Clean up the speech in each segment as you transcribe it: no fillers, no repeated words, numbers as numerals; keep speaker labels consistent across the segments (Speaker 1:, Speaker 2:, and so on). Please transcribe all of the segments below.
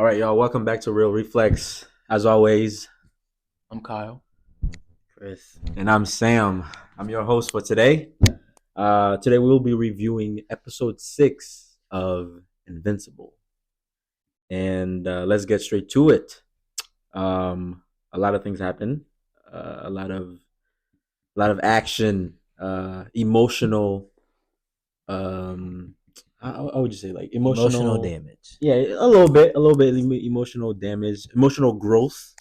Speaker 1: All right, y'all. Welcome back to Real Reflex. As always,
Speaker 2: I'm Kyle.
Speaker 3: Chris.
Speaker 1: and I'm Sam. I'm your host for today. Today we'll be reviewing episode 6 of Invincible, and let's get straight to it. A lot of things happen. A lot of action, emotional. How would you say, like,
Speaker 3: Emotional
Speaker 1: emotional?
Speaker 3: damage.
Speaker 1: Yeah, a little bit emotional damage, emotional growth.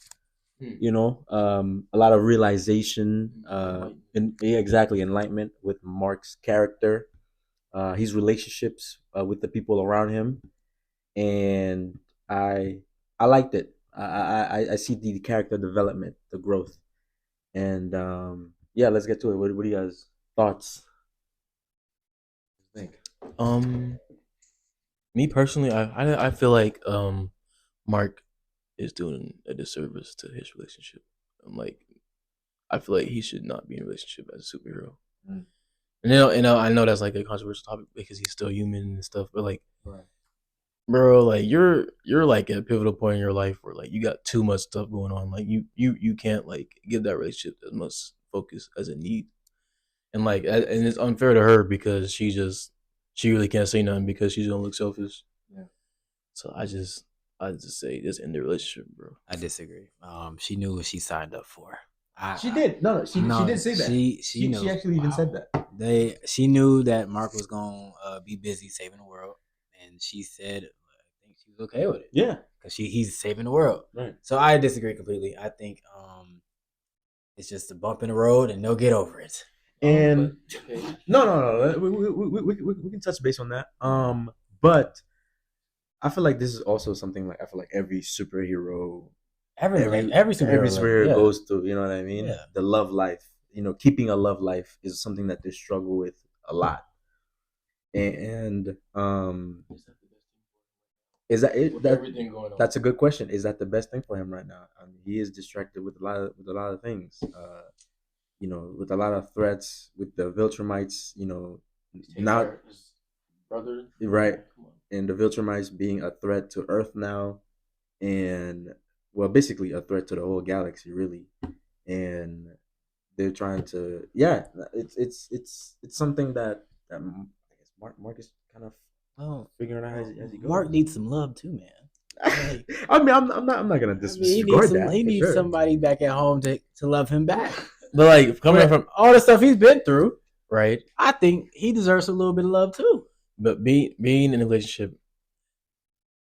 Speaker 1: A lot of realization, and yeah, exactly, enlightenment with Mark's character, his relationships with the people around him, and I I liked it. I see the character development, the growth, and yeah, let's get to it. What do you guys thoughts think?
Speaker 2: Um, Me personally, I feel like Mark is doing a disservice to his relationship. I'm like, I feel like he should not be in a relationship as a superhero.
Speaker 1: Mm.
Speaker 2: And I know that's like a controversial topic because he's still human and stuff. But like,
Speaker 1: Right.
Speaker 2: bro, like you're like at a pivotal point in your life where like you got too much stuff going on. Like you can't like give that relationship as much focus as it needs. And like, and it's unfair to her because she really can't say nothing because she's gonna look selfish.
Speaker 1: Yeah.
Speaker 2: So I just say just end the relationship, bro.
Speaker 3: I disagree. She knew what she signed up for.
Speaker 1: She did. No, she did say that.
Speaker 3: She
Speaker 1: She
Speaker 3: knew.
Speaker 1: actually even said that.
Speaker 3: She knew that Mark was gonna be busy saving the world, and she said, I think she was okay with it.
Speaker 1: Yeah.
Speaker 3: Because he's saving the world.
Speaker 1: Right.
Speaker 3: So I disagree completely. I think it's just a bump in the road, and they'll get over it.
Speaker 1: And no. We can touch base on that. But I feel like this is also something like I feel like every superhero,
Speaker 3: Every
Speaker 1: superhero
Speaker 3: yeah.
Speaker 1: goes through. You know what I mean?
Speaker 3: Yeah.
Speaker 1: The love life. Keeping a love life is something that they struggle with a lot. And is that it?
Speaker 2: With
Speaker 1: That
Speaker 2: everything going on.
Speaker 1: that's a good question. Is that the best thing for him right now? He is distracted with a lot of things. With a lot of threats with the Viltrumites. Now
Speaker 2: his brother,
Speaker 1: right,
Speaker 2: Come on.
Speaker 1: and the Viltrumites being a threat to Earth now, and well, basically a threat to the whole galaxy, really. And they're trying to, yeah, it's something that I guess Mark is kind of
Speaker 3: Well,
Speaker 1: figuring out as he goes.
Speaker 3: Mark needs some love too, man. Like,
Speaker 1: I mean, I'm not gonna disregard that.
Speaker 3: He
Speaker 1: for
Speaker 3: needs
Speaker 1: sure.
Speaker 3: somebody back at home to love him back.
Speaker 2: But like coming from
Speaker 3: all the stuff he's been through,
Speaker 2: right,
Speaker 3: I think he deserves a little bit of love too.
Speaker 2: but being in a relationship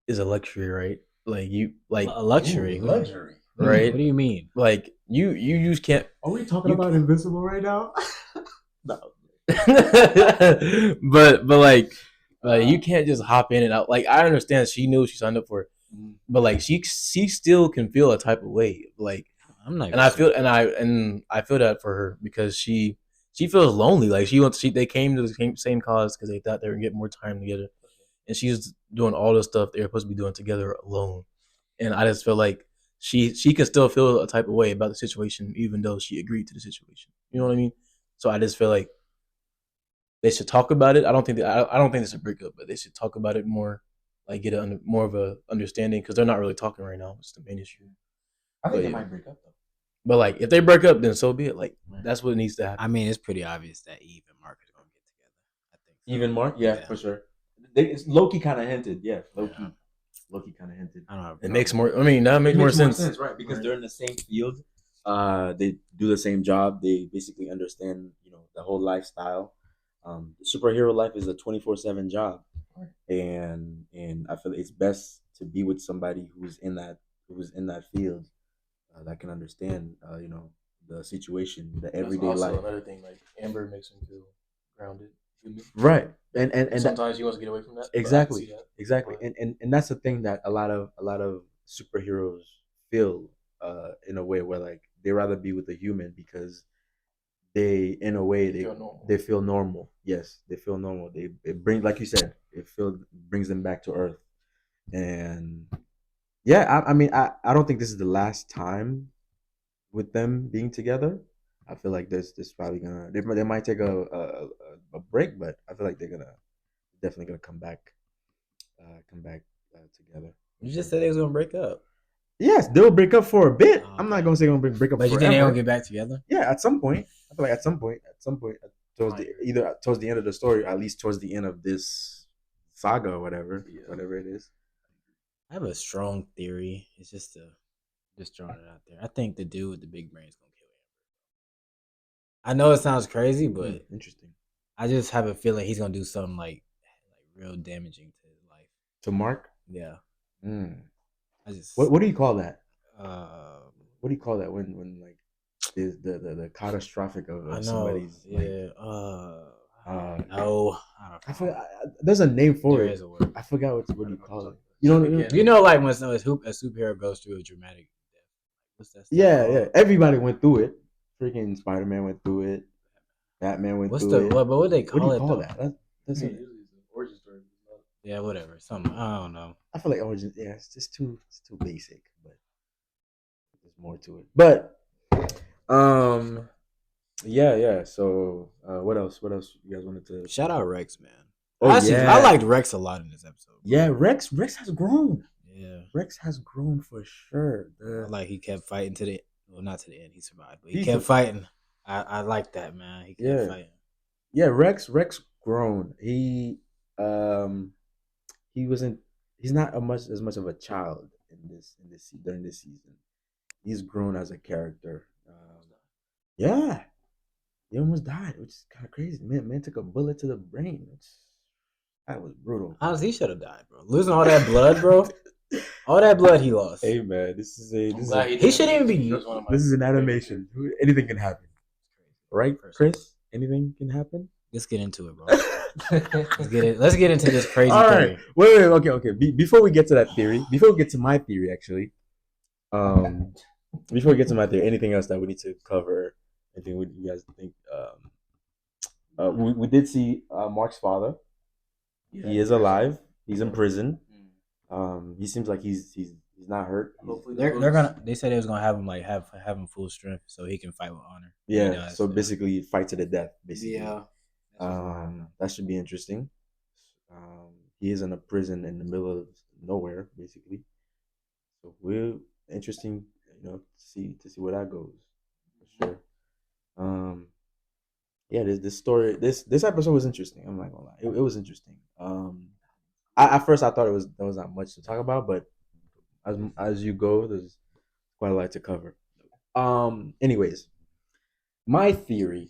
Speaker 2: is a luxury, right? Like you like
Speaker 3: A luxury.
Speaker 1: Luxury.
Speaker 2: right?
Speaker 3: What do you mean?
Speaker 2: Like you just can't.
Speaker 1: Are we talking about Invincible right now? No.
Speaker 2: but like you can't just hop in and out. Like I understand she knew she signed up for it, but like she still can feel a type of way. Like
Speaker 3: I'm not.
Speaker 2: and I feel and I feel that for her because she feels lonely. Like they came to the same cause because they thought they would get more time together, and she's doing all the stuff they're supposed to be doing together alone. And I just feel like she can still feel a type of way about the situation even though she agreed to the situation. You know what I mean? So I just feel like they should talk about it. I don't think it's a breakup, but they should talk about it more, like get more of a understanding because they're not really talking right now. It's the main issue.
Speaker 1: I think
Speaker 2: But,
Speaker 1: they might break up though.
Speaker 2: But like if they break up, then so be it. Like that's what needs to happen.
Speaker 3: I mean, it's pretty obvious that Eve and Mark are gonna get together. I think so.
Speaker 1: Even Mark, yeah, for sure. It's Loki kind of hinted, yeah. Loki kind of hinted.
Speaker 3: I don't know.
Speaker 2: It makes more. I mean, that makes more sense,
Speaker 1: right? Because they're in the same field. They do the same job. They basically understand, the whole lifestyle. Superhero life is a 24/7 job, and I feel it's best to be with somebody who's in that field, that can understand, the situation, the everyday
Speaker 2: also
Speaker 1: life.
Speaker 2: another thing, like Amber makes him feel grounded.
Speaker 1: Right, and
Speaker 2: sometimes he wants to get away from that.
Speaker 1: exactly, exactly, and that's the thing that a lot of superheroes feel, in a way where like they rather be with a human because they, in a way, they feel normal. Yes, they feel normal. It brings, like you said, brings them back to earth. And yeah, I mean, I don't think this is the last time with them being together. I feel like this probably gonna they might take a break, but I feel like they're gonna definitely gonna come back together.
Speaker 3: You just said they was gonna break up.
Speaker 1: Yes, they'll break up for a bit.
Speaker 3: Oh,
Speaker 1: I'm not gonna say they're gonna break up
Speaker 3: but you
Speaker 1: forever.
Speaker 3: think they gonna get back together?
Speaker 1: Yeah, at some point. I feel like at some point, towards the end of the story, at least towards the end of this saga or whatever it is.
Speaker 3: I have a strong theory. It's just throwing it out there. I think the dude with the big brain is gonna kill him. I know it sounds crazy, but
Speaker 1: Interesting.
Speaker 3: I just have a feeling he's gonna do something like real damaging to his life.
Speaker 1: To Mark?
Speaker 3: Yeah.
Speaker 1: I just what do you call that? What do you call that when like the catastrophic of somebody's
Speaker 3: yeah.
Speaker 1: like
Speaker 3: no,
Speaker 1: I forgot, there's a name for
Speaker 3: there
Speaker 1: it.
Speaker 3: Is a word.
Speaker 1: I forgot what do you call it.
Speaker 3: You know, like when a superhero goes through a dramatic death. What's that?
Speaker 1: Yeah. Everybody went through it. Freaking Spider-Man went through it. Batman went through it.
Speaker 3: What would they call
Speaker 1: what do you
Speaker 3: it?
Speaker 1: Call that? That's
Speaker 2: an origin story.
Speaker 3: Yeah, whatever. Something I don't know.
Speaker 1: I feel like origin. Yeah, it's just too basic, but there's more to it. But yeah. So what else? What else you guys wanted to
Speaker 3: shout out Rex, man?
Speaker 1: Oh,
Speaker 3: I liked Rex a lot in this episode. Bro.
Speaker 1: Yeah, Rex has grown.
Speaker 3: Yeah,
Speaker 1: Rex has grown for sure.
Speaker 3: Like he kept fighting to the not to the end. He survived, but he kept fighting. I like that, man. He kept fighting.
Speaker 1: Yeah, Rex grown. He wasn't. He's not as much of a child during this season. He's grown as a character. Yeah, he almost died, which is kind of crazy. Man took a bullet to the brain. That was brutal.
Speaker 3: Honestly, he should have died, bro. Losing all that blood, bro. All that blood he lost.
Speaker 1: Hey man, he
Speaker 3: shouldn't even be.
Speaker 1: This is an animation. Anything can happen, right, Chris? Anything can happen.
Speaker 3: Let's get into it, bro. Let's get into this crazy
Speaker 1: all
Speaker 3: theory.
Speaker 1: Right. Wait. Okay. Before we get to that theory, before we get to my theory, actually, before we get to my theory, anything else that we need to cover? Anything you guys think? We did see Mark's father. Yeah, he is alive. He's in prison. He seems like he's not hurt.
Speaker 3: Hopefully they're gonna. They said they was gonna have him like have him full strength so he can fight with honor.
Speaker 1: Yeah. So basically, fight to the death. Basically.
Speaker 3: Yeah.
Speaker 1: That should be interesting. He is in a prison in the middle of nowhere, basically. So we're interesting, to see where that goes. For sure. Yeah, this story, this episode was interesting. I'm not gonna lie, it was interesting. At first I thought there was not much to talk about, but as you go, there's quite a lot to cover. Anyways, my theory.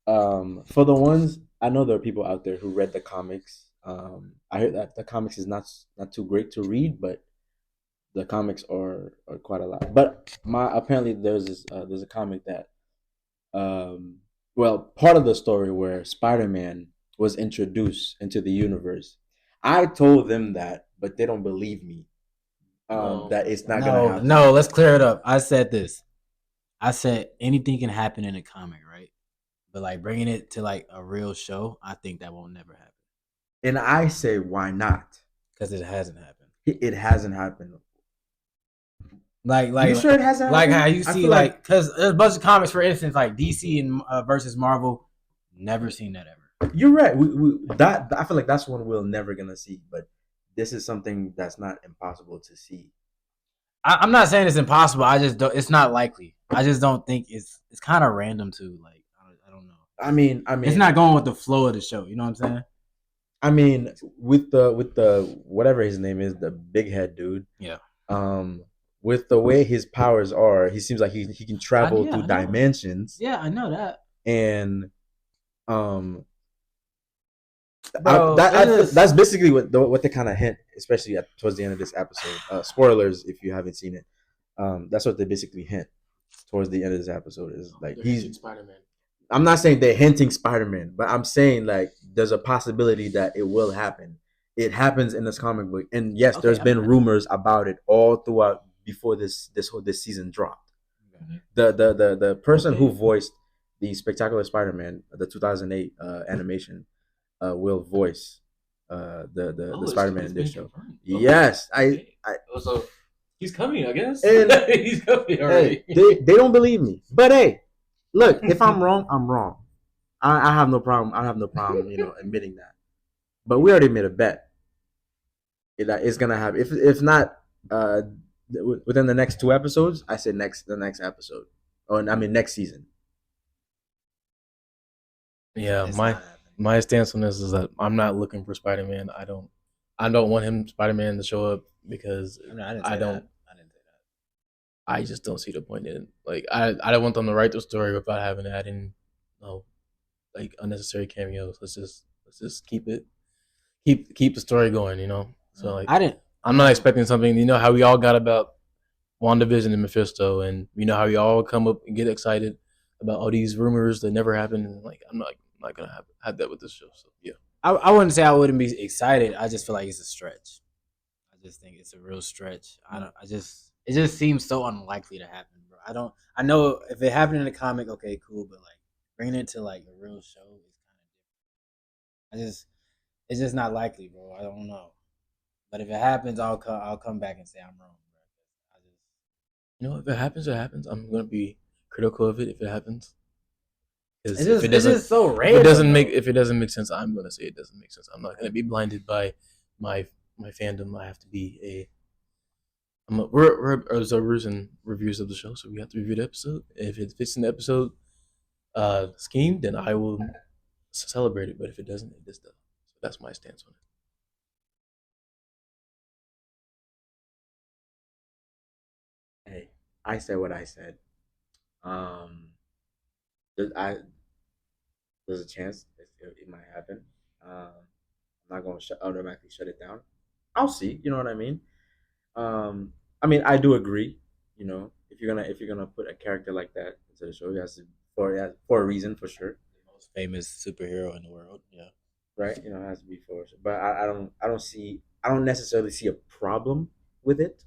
Speaker 1: For the ones I know, there are people out there who read the comics. I heard that the comics is not too great to read, but the comics are quite a lot. But apparently there's a comic that part of the story where Spider-Man was introduced into the universe. I told them that, but they don't believe me. That it's not gonna happen.
Speaker 3: No, let's clear it up. I said this. I said anything can happen in a comic, right? But like bringing it to like a real show, I think that won't never happen.
Speaker 1: And I say, why not?
Speaker 3: Because it hasn't happened.
Speaker 1: It hasn't happened.
Speaker 3: Like,
Speaker 1: you sure it hasn't
Speaker 3: like
Speaker 1: happened?
Speaker 3: How you see, like, because there's a bunch of comics, for instance, like DC and versus Marvel. Never seen that ever.
Speaker 1: You're right. That I feel like that's one we're never gonna see. But this is something that's not impossible to see.
Speaker 3: I'm not saying it's impossible. I just don't. It's not likely. I just don't think it's kind of random too. Like I don't know.
Speaker 1: I mean,
Speaker 3: it's not going with the flow of the show. You know what I'm saying?
Speaker 1: I mean, with the whatever his name is, the big head dude.
Speaker 3: Yeah.
Speaker 1: With the way his powers are, he seems like he can travel through dimensions.
Speaker 3: Yeah, I know that.
Speaker 1: And that's basically what they kind of hint, especially towards the end of this episode. Spoilers if you haven't seen it. That's what they basically hint towards the end of this episode is like he's
Speaker 2: Spider-Man.
Speaker 1: I'm not saying they're hinting Spider-Man, but I'm saying like there's a possibility that it will happen. It happens in this comic book, and yes, there's been rumors about it all throughout before this season dropped. Mm-hmm. The person who voiced the Spectacular Spider-Man, the 2008 animation, will voice the Spider-Man in this show. Okay. Yes, I
Speaker 2: so he's coming, I guess.
Speaker 1: And
Speaker 2: he's coming already.
Speaker 1: Hey, they don't believe me, but hey, look, if I'm wrong, I'm wrong. I have no problem. I have no problem, admitting that. But we already made a bet. It's gonna happen. If not uh, within the next 2 episodes. I said the next episode. Oh, I mean next season.
Speaker 2: Yeah,
Speaker 3: It's
Speaker 2: my
Speaker 3: not happening.
Speaker 2: my stance on this is that I'm not looking for Spider Man. I don't want him Spider Man to show up because
Speaker 3: I didn't
Speaker 2: I
Speaker 3: say
Speaker 2: don't
Speaker 3: that. I didn't say that.
Speaker 2: I just don't see the point in it. Like I don't want them to write the story without having to add in no like unnecessary cameos. Let's just keep the story going. You know. So like
Speaker 3: I didn't.
Speaker 2: I'm not expecting something. You know how we all got about WandaVision and Mephisto, and you know how we all come up and get excited about all these rumors that never happened. And like I'm not gonna have that with this show. So yeah.
Speaker 3: I wouldn't say I wouldn't be excited. I just feel like it's a stretch. I just think it's a real stretch. I don't. I just. It just seems so unlikely to happen, bro. I don't. I know if it happened in a comic, okay, cool. But like bringing it to like a real show is kind of different. I just. It's just not likely, bro. I don't know. But if it happens, I'll come back and say I'm wrong, bro. I just.
Speaker 2: You know, if it happens, it happens. I'm gonna be critical of it if it happens. Because
Speaker 3: It's just so random.
Speaker 2: if it doesn't make sense, I'm gonna say it doesn't make sense. I'm not gonna be blinded by my my fandom. I have to be a we're observers and reviewers of the show, so we have to review the episode. If it fits in the episode scheme, then I will celebrate it. But if it doesn't, it just doesn't. So that's my stance on it.
Speaker 1: Hey, I said what I said. Um, there's, I there's a chance it might happen. I'm not going to automatically shut it down. I'll see. You know what I mean? I mean, I do agree. You know, if you're gonna put a character like that into the show, it has to for a reason for sure,
Speaker 3: The most famous superhero in the world. Yeah.
Speaker 1: right? You know, it has to be for. But I don't necessarily see a problem with it.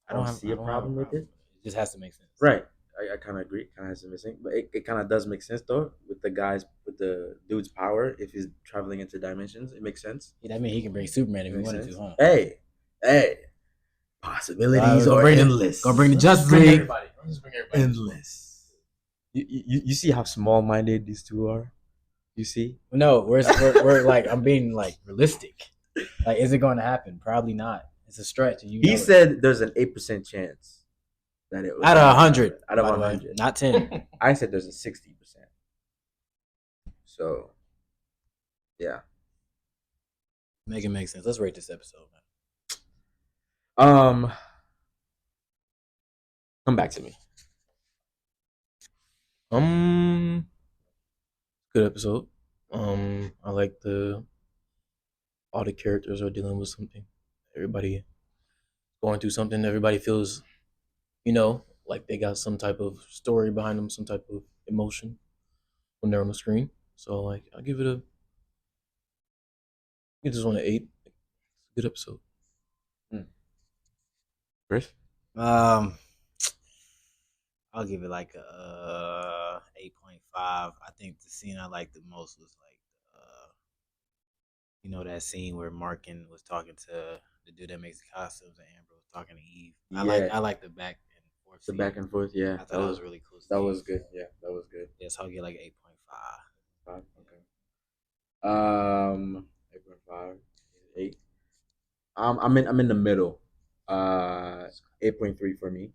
Speaker 1: I don't see
Speaker 3: I
Speaker 1: a
Speaker 3: don't have a
Speaker 1: problem with
Speaker 3: problem.
Speaker 1: it.
Speaker 3: It just has to make sense.
Speaker 1: Right. I kind of agree. Kind of has to missing, but it kind of does make sense though with the dude's power. If he's traveling into dimensions, it makes sense.
Speaker 3: Yeah, that means he can bring Superman if
Speaker 1: It
Speaker 3: he
Speaker 1: makes
Speaker 3: wanted
Speaker 1: sense.
Speaker 3: to, huh?
Speaker 1: Hey, possibilities are endless.
Speaker 3: Gonna bring the
Speaker 2: Let's just
Speaker 3: Justice
Speaker 2: bring
Speaker 3: League.
Speaker 2: everybody. Let's just bring everybody.
Speaker 1: Endless. You see how small minded these two are. You see?
Speaker 3: No, we're like I'm being like realistic. Like, is it going to happen? Probably not. It's a stretch, and you
Speaker 1: He
Speaker 3: know it.
Speaker 1: said there's an 8% chance that it was
Speaker 3: Out of
Speaker 1: gonna
Speaker 3: 100,
Speaker 1: happen. Out of
Speaker 3: by the way,
Speaker 1: 100.
Speaker 3: not 10.
Speaker 1: I said there's a 60%. So yeah.
Speaker 3: Make it make sense. Let's rate this episode, man.
Speaker 1: Um, come back to me.
Speaker 2: Good episode. I like the all the characters are dealing with something. Everybody going through something. Everybody feels, you know, like they got some type of story behind them, some type of emotion when they're on the screen. So like, I'll give this one an 8. Good episode.
Speaker 1: Chris?
Speaker 3: Um, I'll give it like a 8.5. I think the scene I liked the most was like, you know, that scene where Markin was talking to the dude that makes the costumes, and Amber was talking to Eve.
Speaker 1: Yeah.
Speaker 3: I like the back and forth.
Speaker 1: The
Speaker 3: Scene.
Speaker 1: back and forth, yeah.
Speaker 3: I thought that was really cool.
Speaker 1: That was good. Yeah, that was good.
Speaker 3: Yeah, so I'll get like 8.5.
Speaker 1: 5, okay. 8.5, 8. I'm in the middle. 8.3 for me.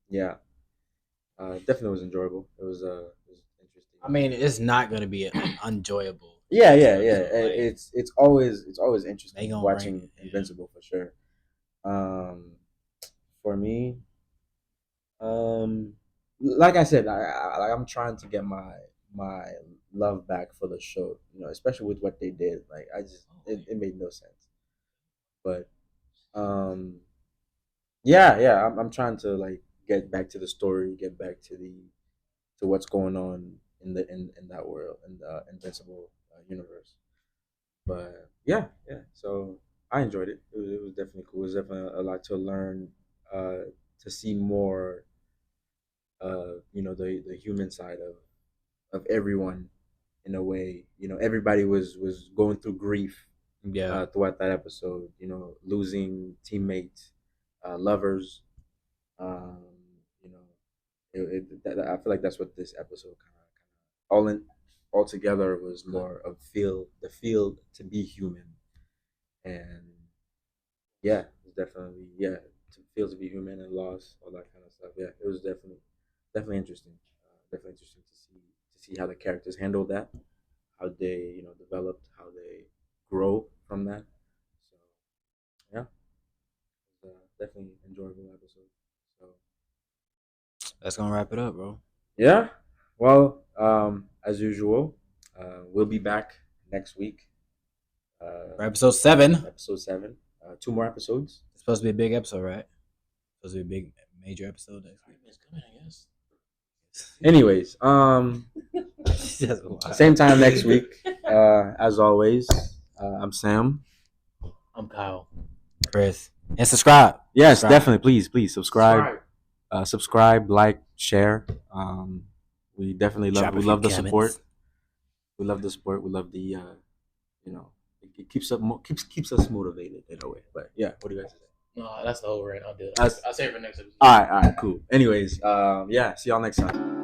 Speaker 1: Yeah. Definitely was enjoyable. It was interesting.
Speaker 3: I mean, it's not gonna be an enjoyable.
Speaker 1: Yeah.
Speaker 3: Like,
Speaker 1: It's always
Speaker 3: They
Speaker 1: interesting
Speaker 3: gonna
Speaker 1: watching
Speaker 3: bring- yeah.
Speaker 1: Invincible for sure. Um, for me, like I said, I'm trying to get my love back for the show. You know, especially with what they did. Like it made no sense. But um, yeah, I'm trying to like get back to the story, get back to what's going on in that world in the Invincible universe. But yeah. So I enjoyed it. It was definitely cool. It was definitely a lot to learn, to see more, the human side of everyone in a way. You know, everybody was going through grief
Speaker 3: Yeah,
Speaker 1: throughout that episode. You know, losing teammates, lovers. Um, you know, I feel like that's what this episode all together was more of feel the feel to be human, and yeah, definitely feels to be human and loss, all that kind of stuff. Yeah, it was definitely interesting. Definitely interesting to see how the characters handled that, how they developed, how they grow from that. So yeah, it was definitely enjoyable episode. So
Speaker 3: That's gonna wrap it up, bro.
Speaker 1: yeah, well, as usual, we'll be back next week.
Speaker 3: For episode 7.
Speaker 1: Episode 7. 2 more episodes.
Speaker 3: It's supposed to be a big episode, right? Supposed to be a big major episode next week.
Speaker 2: It's coming, I guess.
Speaker 1: Anyways, same time next week. As always, I'm Sam.
Speaker 2: I'm Kyle.
Speaker 3: Chris. And subscribe.
Speaker 1: Yes,
Speaker 3: Subscribe.
Speaker 1: definitely. Please subscribe. Subscribe, like, share. We definitely love. We love the support. We love the support. We love the. It keeps us motivated in a way. But yeah, what do you guys say?
Speaker 2: No, that's the whole rant. I'll do it. I'll save it for next episode.
Speaker 1: All right, cool. Anyways, see y'all next time.